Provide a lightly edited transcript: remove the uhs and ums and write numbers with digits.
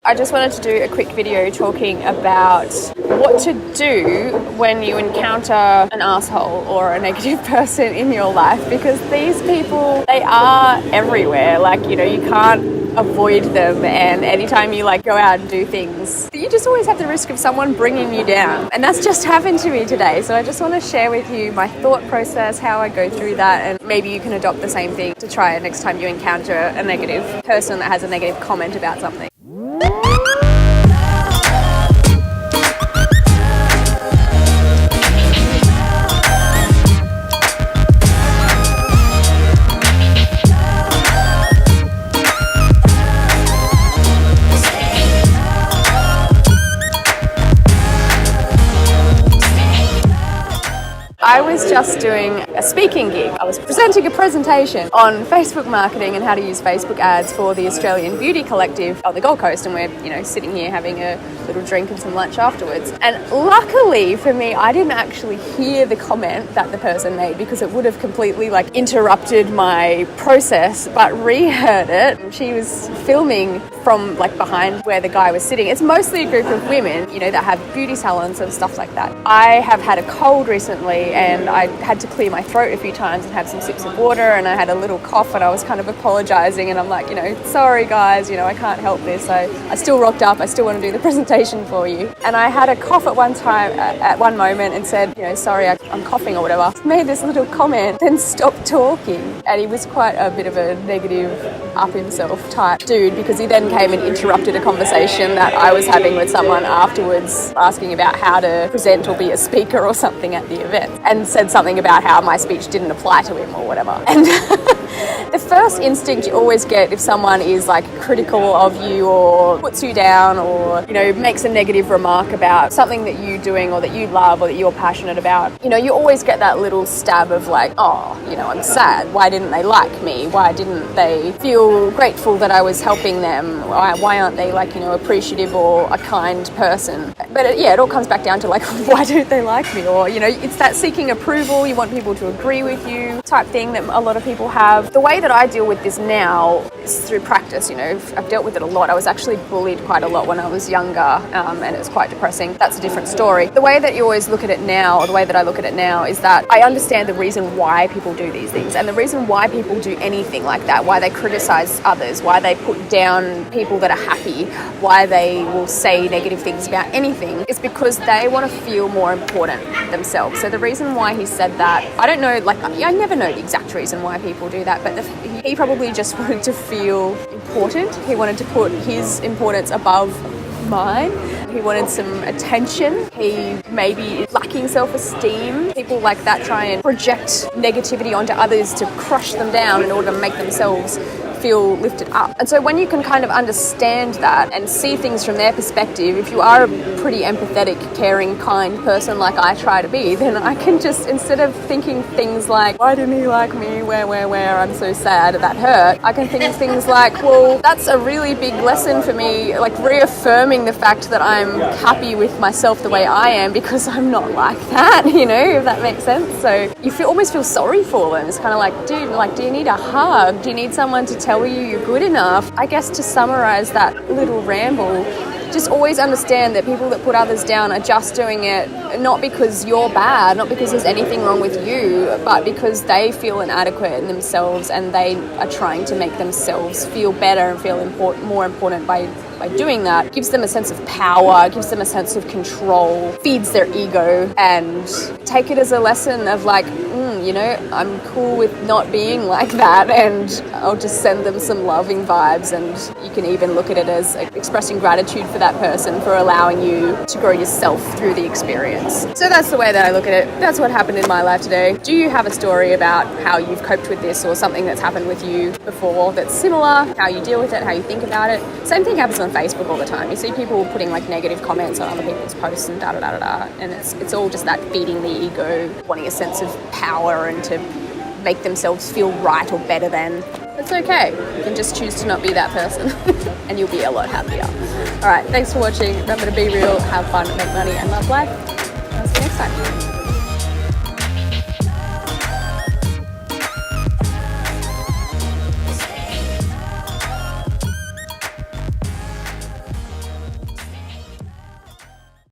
I just wanted to do a quick video talking about what to do when you encounter an asshole or a negative person in your life, because these people, they are everywhere. Like, you know, you can't avoid them, and anytime you like go out and do things, you just always have the risk of someone bringing you down, and that's just happened to me today. So I just want to share with you my thought process, how I go through that, and maybe you can adopt the same thing to try it next time you encounter a negative person that has a negative comment about something. I was just doing a speaking gig. I was presenting a presentation on Facebook marketing and how to use Facebook ads for the Australian Beauty Collective on the Gold Coast, and we're, you know, sitting here having a little drink and some lunch afterwards. And luckily for me, I didn't actually hear the comment that the person made, because it would have completely like interrupted my process, but reheard it. She was filming from like behind where the guy was sitting. It's mostly a group of women, you know, that have beauty salons and stuff like that. I have had a cold recently, and I had to clear my throat a few times and have some sips of water, and I had a little cough, and I was kind of apologising, and I'm like, you know, sorry guys, you know, I can't help this. I still rocked up, I still want to do the presentation for you. And I had a cough at one time, at one moment, and said, you know, sorry, I'm coughing or whatever. Made this little comment, then stopped talking. And he was quite a bit of a negative, up himself type dude, because he then came and interrupted a conversation that I was having with someone afterwards, asking about how to present or be a speaker or something at the event, and said something about how my speech didn't apply to him or whatever. And the first instinct you always get if someone is like critical of you or puts you down, or, you know, makes a negative remark about something that you're doing or that you love or that you're passionate about, you know, you always get that little stab of like, oh, you know, I'm sad. Why didn't they like me? Why didn't they feel grateful that I was helping them? Why aren't they like, you know, appreciative or a kind person? But it all comes back down to like, why don't they like me? Or, you know, it's that seeking approval, you want people to agree with you type thing that a lot of people have. The way that I deal with this now is through practice. You know, I've dealt with it a lot. I was actually bullied quite a lot when I was younger, and it was quite depressing. That's a different story. The way that you always look at it now, or the way that I look at it now, is that I understand the reason why people do these things, and the reason why people do anything like that, why they criticize others, why they put down people that are happy, why they will say negative things about anything, is because they want to feel more important themselves. So the reason why he said that, I don't know, like, I never know the exact reason why people do that, but he probably just wanted to feel important. He wanted to put his importance above mine. He wanted some attention. He maybe is lacking self-esteem. People like that try and project negativity onto others to crush them down in order to make themselves feel lifted up. And so when you can kind of understand that and see things from their perspective, if you are a pretty empathetic, caring, kind person like I try to be, then I can just, instead of thinking things like, why didn't he like me, where, I'm so sad, that hurt, I can think of things like, well, that's a really big lesson for me, like reaffirming the fact that I'm happy with myself the way I am, because I'm not like that, you know, if that makes sense. So you almost feel sorry for them. It's kind of like, dude, like, do you need a hug? Do you need someone to tell you you're good enough? I guess to summarize that little ramble, just always understand that people that put others down are just doing it not because you're bad, not because there's anything wrong with you, but because they feel inadequate in themselves, and they are trying to make themselves feel better and feel more important by doing that. Gives them a sense of power, gives them a sense of control, feeds their ego, and take it as a lesson of like, you know, I'm cool with not being like that, and I'll just send them some loving vibes. And you can even look at it as expressing gratitude for that person for allowing you to grow yourself through the experience. So that's the way that I look at it. That's what happened in my life today. Do you have a story about how you've coped with this, or something that's happened with you before that's similar, how you deal with it, how you think about it? Same thing happens on Facebook all the time. You see people putting like negative comments on other people's posts and and it's all just that feeding the ego, wanting a sense of power and to make themselves feel right or better than. It's okay. You can just choose to not be that person and you'll be a lot happier. All right, thanks for watching. Remember to be real, have fun, make money, and love life. I'll see you next time.